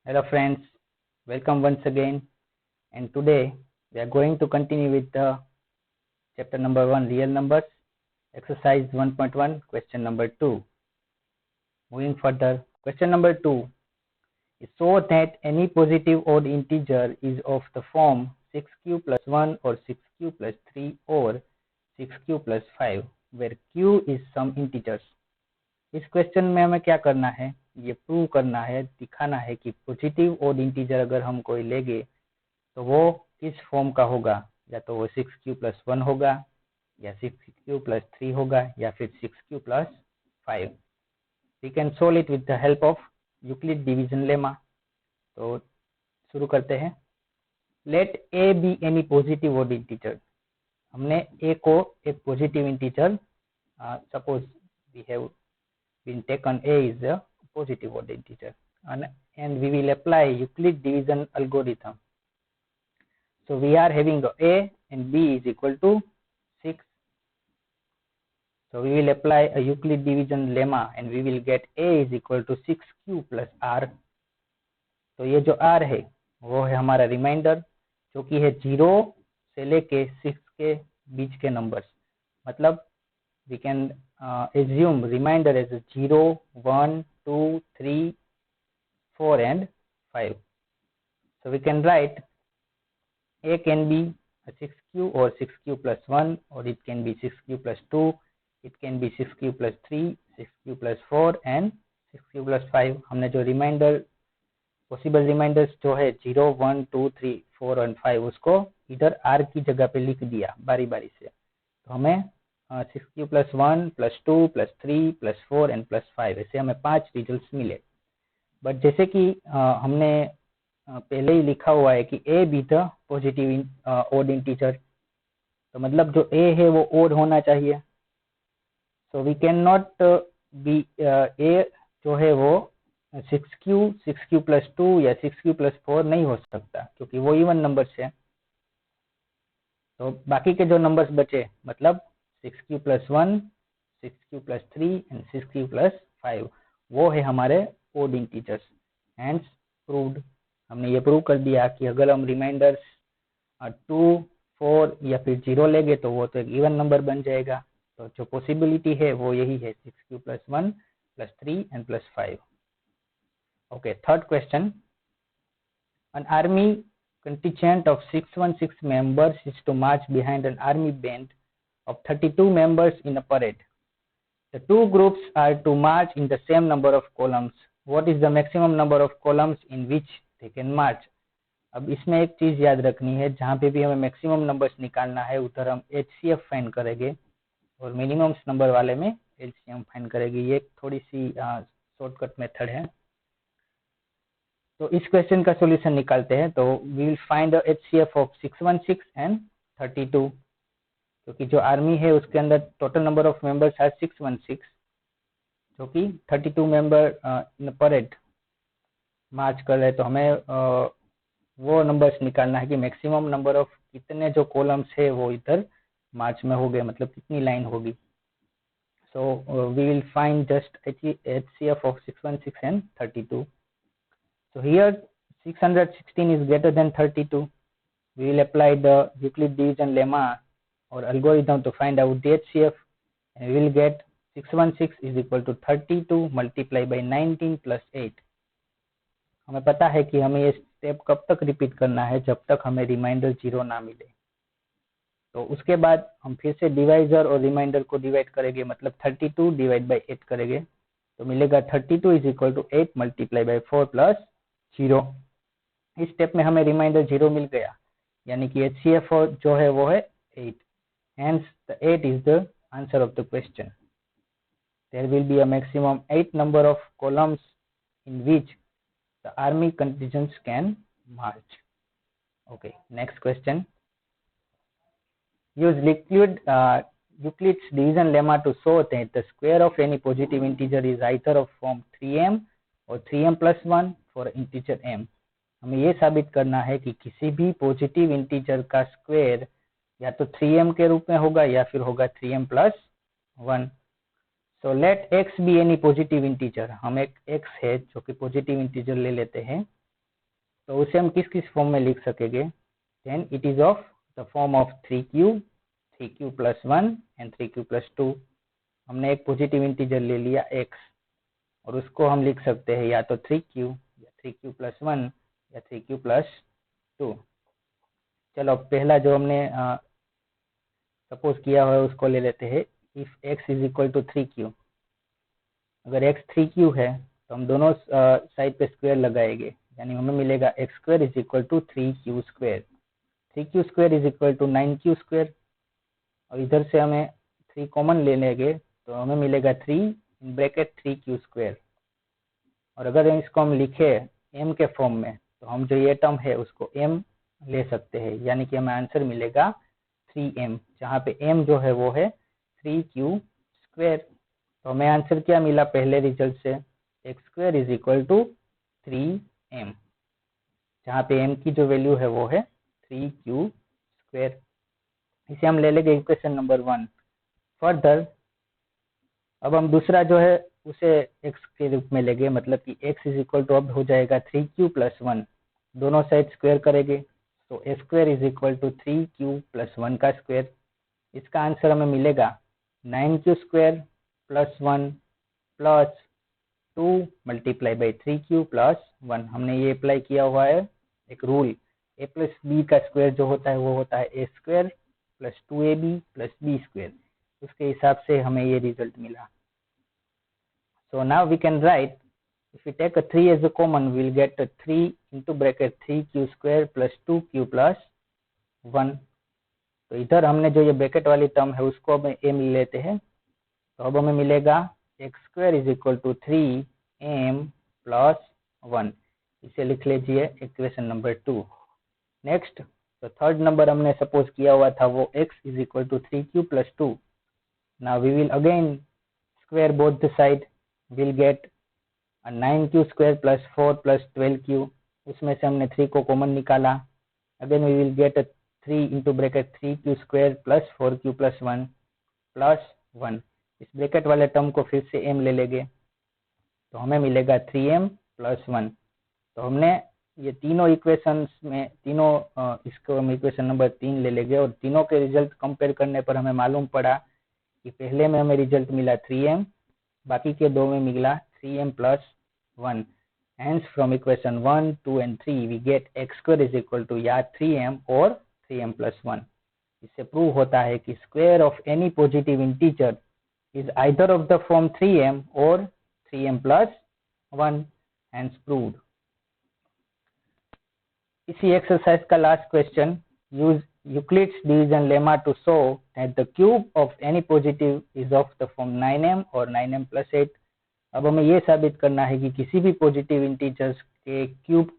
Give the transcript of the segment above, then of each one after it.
Hello friends, welcome once again, and today we are going to continue with the chapter number 1, real numbers, exercise 1.1, question number 2. Moving further, question number 2 is show that any positive odd integer is of the form 6q plus 1 or 6q plus 3 or 6q plus 5 where q is some integers. इस question में हमें क्या करना है, ये prove करना है, दिखाना है कि पॉजिटिव ओड इंटीजर अगर हम कोई लेंगे तो वो किस फॉर्म का होगा, या तो वो 6q plus 1 होगा या 6q plus 3 होगा या फिर 6q plus 5. We can solve it with the help of Euclid division lemma. तो शुरू करते हैं. Let a b any positive odd integer. हमने a को एक positive integer, suppose we have been taken a is a positive odd integer, and we will apply Euclid division algorithm. So we are having a and b is equal to 6. So we will apply a Euclid division lemma and we will get a is equal to 6q plus r. तो ये जो r है वो है हमारा reminder, जो कि है 0 से लेके 6 के बीच के नंबर्स. मतलब we can assume remainder as 0, 1, 2, 3, 4 and 5. So we can write a can be a 6q or 6q plus 1, or it can be 6q plus 2, it can be 6q plus 3, 6q plus 4 and 6q plus 5. हमने जो reminder possible reminders जो है 0, 1, 2, 3, 4 और 5 उसको इधर r की जगह पे लिख दिया बारी बारी से. तो हमें 6q plus 1 plus 2 plus 3 plus 4 and plus 5 ऐसे हमें 5 रिजल्ट्स मिले. बट जैसे कि हमने पहले ही लिखा हुआ है कि a भी द पॉजिटिव ओड इंटीजर, तो मतलब जो a है वो ओड होना चाहिए. So we can not be a जो है वो 6q plus 2 या 6q plus 4 नहीं हो सकता, क्योंकि वो इवन नंबर्स है. तो बाकी के जो नंबर्स बचे, मतलब 6q plus 1, 6q plus 3 and 6q plus 5, वो है हमारे ओड इंटीजर्स. Hence proved. हमने ये प्रूव कर दिया कि अगर हम रिमाइंडर्स 2, 4 या फिर 0 लेंगे तो वो तो एक इवन नंबर बन जाएगा. तो जो पॉसिबिलिटी है वो यही है, 6q plus 1 plus 3 and plus 5. Okay, third question. An army contingent of 616 members is to march behind an army band of 32 members in a parade. The two groups are to march in the same number of columns. What is the maximum number of columns in which they can march? अब इसमें एक चीज याद रखनी है, जहाँ पे भी हमें मैक्सिमम नंबर्स निकालना है उधर हम HCF फाइंड करेंगे और मिनिमम नंबर वाले में LCM फाइंड करेंगे. ये थोड़ी सी शॉर्टकट मेथड है. तो इस क्वेश्चन का सॉल्यूशन निकालते हैं. तो we will find HCF of 616 and 32, क्योंकि जो आर्मी है उसके अंदर टोटल नंबर ऑफ मेंबर्स है 616, जो कि 32 मेंबर इन परेड मार्च कर रहे. तो हमें वो नंबर्स निकालना है कि मैक्सिमम नंबर ऑफ कितने जो कॉलम्स है वो इधर मार्च में हो गए, मतलब कितनी लाइन होगी. So we will find just HCF of 616 and 32. So here 616 is greater than 32. We will apply the Euclid division lemma or algorithm to find out the HCF, and we will get 616 is equal to 32 multiplied by 19 plus 8. हमें पता है कि हमें ये step कब तक repeat करना है, जब तक हमें रिमाइंडर 0 ना मिले. तो उसके बाद हम फिर से डिवाइजर और रिमाइंडर को डिवाइड करेंगे, मतलब 32 डिवाइड बाई 8 करेंगे. तो मिलेगा 32 is equal to 8 multiply by 4 plus 0. इस स्टेप में हमें रिमाइंडर 0 मिल गया, यानी कि HCF जो है वो है 8. Hence the 8 is the answer of the question. There will be a maximum 8 number of columns in which the army contingents can march. Okay, next question. Use Euclid's division lemma to show that the square of any positive integer is either of form 3m or 3m plus 1 for integer m. हमें ये साबित करना है कि किसी भी positive integer का square या तो 3m के रूप में होगा या फिर होगा 3m plus 1. So let x be any positive integer. हम एक x है जो कि पॉजिटिव इंटीजर ले लेते हैं, तो उसे हम किस किस फॉर्म में लिख सकेंगे? Then it is of the form of 3q plus 1 and 3q plus 2। हमने एक पॉजिटिव इंटीजर ले लिया x और उसको हम लिख सकते हैं या तो 3q या 3q प्लस 1 या 3q प्लस 2। चलो पहला जो हमने सपोज किया हुआ है उसको ले लेते हैं। If x is equal to 3q, अगर x 3q है तो हम दोनों साइड पे स्क्वायर लगाएंगे, यानी हमें मिलेगा x square is equal to 3q square. 3q square is equal to 9q square, और इधर से हमें 3 कॉमन ले लेंगे तो हमें मिलेगा 3 इन ब्रैकेट 3q स्क्वायर। और अगर इसको हम लिखे m के फॉर्म में तो हम जो ये टर्म है उसको m ले सकते हैं, यानी कि हमें आंसर मिलेगा 3m, जहाँ पे m जो है वो है 3q स्क्वायर। तो हमें आंसर क्या मिला पहले रिजल्ट से? x square is equal to 3m, जहाँ पे m की जो वैल्यू है वो है 3q स्क्वायर। इसे हम ले लेंगे इक्वेशन नंबर 1। फर्दर अब हम दूसरा जो है उसे x के रूप में लेंगे, मतलब कि x इज इक्वल टू अब हो जाएगा 3q प्लस 1, दोनों साइड स्क्वायर करेंगे तो a square is equal to 3q plus 1 का स्क्वायर। इसका आंसर हमें मिलेगा 9q square plus 1 plus 2 multiply by 3q plus 1। हमने ये अप्लाई किया हुआ है एक रूल, a प्लस बी का स्क्वायर जो होता है वो होता है a square plus 2ab plus b square. उसके हिसाब से हमें ये रिजल्ट मिला। So now we can write, if we take a 3 as a common, we will get a 3 into bracket 3q square plus 2q plus 1। तो इधर हमने जो ये ब्रैकेट वाली टर्म है उसको हम m ले लेते हैं, तो अब हमें मिलेगा x square is equal to 3m plus 1। इसे लिख लीजिए इक्वेशन नंबर 2। नेक्स्ट तो थर्ड नंबर हमने सपोज किया हुआ था वो x is equal to 3q plus 2। Now we will again square both the side, will get 9q square plus 4 plus 12q। उसमें से हमने 3 को कॉमन निकाला, again we will get 3 into bracket 3q square plus 4q plus 1 plus 1। इस bracket वाले term को फिर से m ले लेंगे तो हमें मिलेगा 3m प्लस 1। तो हमने ये तीनों इक्वेशंस में इसको हम इक्वेशन नंबर 3 ले लेंगे और तीनों के रिजल्ट कंपेयर करने पर हमें मालूम पड़ा कि पहले में हमें रिजल्ट मिला 3m, बाकी के दो में मिला 3m plus 1। Hence from equation 1, 2 and 3 we get x square is equal to या 3m और 3m plus 1। इससे प्रूव होता है कि square of any positive integer is either of the form 3m और 3m plus 1। Hence proved। इसी exercise का last question, use Euclid's division lemma to show that the cube of any positive is of the form 9m और 9m plus 8। अब हमें ये साबित करना है कि किसी भी पॉजिटिव इंटीजर्स के क्यूब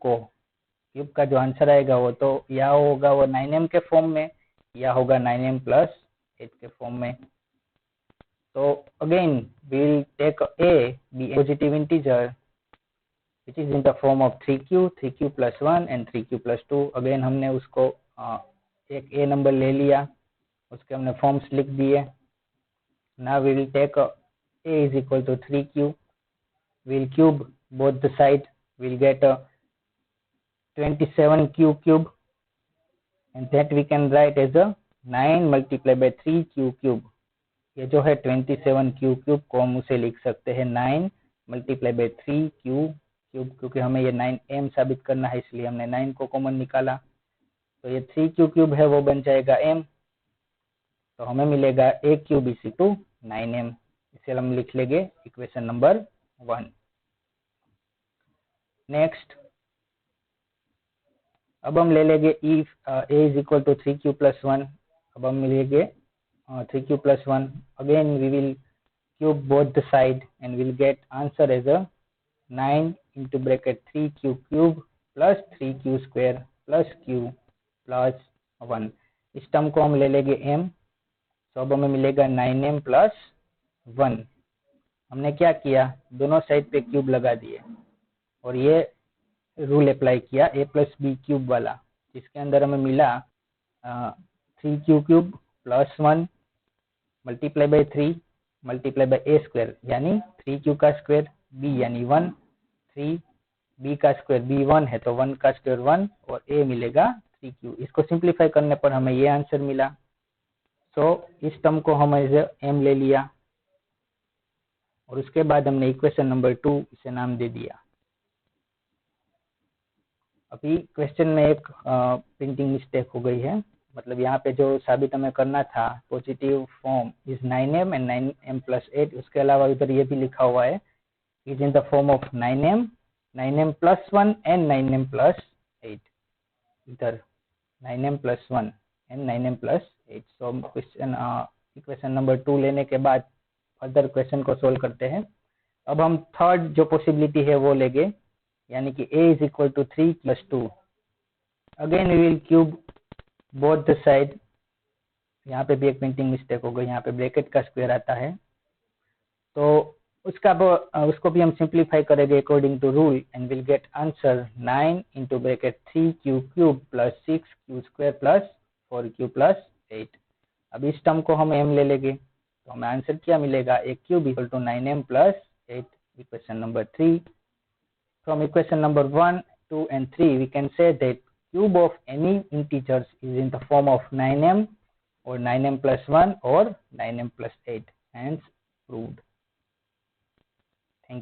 का जो आंसर आएगा वो तो या होगा वो 9m के फॉर्म में या होगा 9m plus 8 के फॉर्म में। तो again we will take a be a positive integer which is in the form of 3q plus 1 and 3q plus 2। Again हमने उसको एक a नंबर ले लिया, उसके हमने फॉर्म्स लिख दिए। Now we will take a is equal to 3q, we'll cube both the side, we'll get a 27q cube and that we can write as a 9 multiplied by 3q cube। ये जो है 27q cube को हम उसे लिख सकते हैं 9 multiplied by 3q cube, क्योंकि हमें ये 9m साबित करना है इसलिए हमने 9 को कॉमन निकाला। तो ये 3q cube है वो बन जाएगा m, तो हमें मिलेगा a cube is to 9m। इसे हम लिख लेंगे इक्वेशन नंबर 1। नेक्स्ट अब हम ले लेंगे if a is equal to 3q plus 1। अब हम लेंगे 3q plus 1, again we will cube both the side and we'll get answer as a 9 into bracket 3q cube plus 3q square plus q plus 1। इस term को हम ले लेंगे m, तो अब हमें मिलेगा 9m plus 1। हमने क्या किया, दोनों साइड पे क्यूब लगा दिए और ये रूल अप्लाई किया a प्लस बी क्यूब वाला, जिसके अंदर हमें मिला 3q cube plus 1 multiply by 3 multiply by a square यानी 3q का स्क्वायर, b यानी 1, 3 b का स्क्वायर b1 है तो 1 का स्क्वायर 1 और a मिलेगा 3q। इसको सिंप्लीफाई करने पर हमें ये आंसर मिला। सो इस टर्म को हम एज m ले लिया और उसके बाद हमने इक्वेशन नंबर 2 इसे नाम दे दिया। अभी क्वेश्चन में एक प्रिंटिंग मिस्टेक हो गई है, मतलब यहाँ पे जो साबित हमें करना था positive form is 9m and 9m plus 8, उसके अलावा इधर ये भी लिखा हुआ है is in the form of 9m, 9m plus 1 and 9m plus 8। इधर 9m plus 1 and 9m plus 8। So question equation number 2 लेने के बाद फर्दर क्वेश्चन को सोल्व करते हैं। अब हम थर्ड जो पॉसिबिलिटी है वो लेंगे, यानी कि a is equal to 3 plus 2। Again we will cube both the side. यहाँ पे भी एक प्रिंटिंग मिस्टेक हो गई, यहाँ पे ब्रैकेट का स्क्वायर आता है तो उसको भी हम सिंप्लीफाई करेंगे according to rule and will get answer 9 into bracket 3q cube plus 6q square plus 4q plus 8। अब इस टर्म को हम m ले लेंगे तो हमें आंसर क्या मिलेगा, a cube equal to 9m plus 8। Equation number 3। From equation number 1, 2 and 3 we can say that cube of any integers is in the form of 9m or 9m plus 1 or 9m plus 8, hence proved.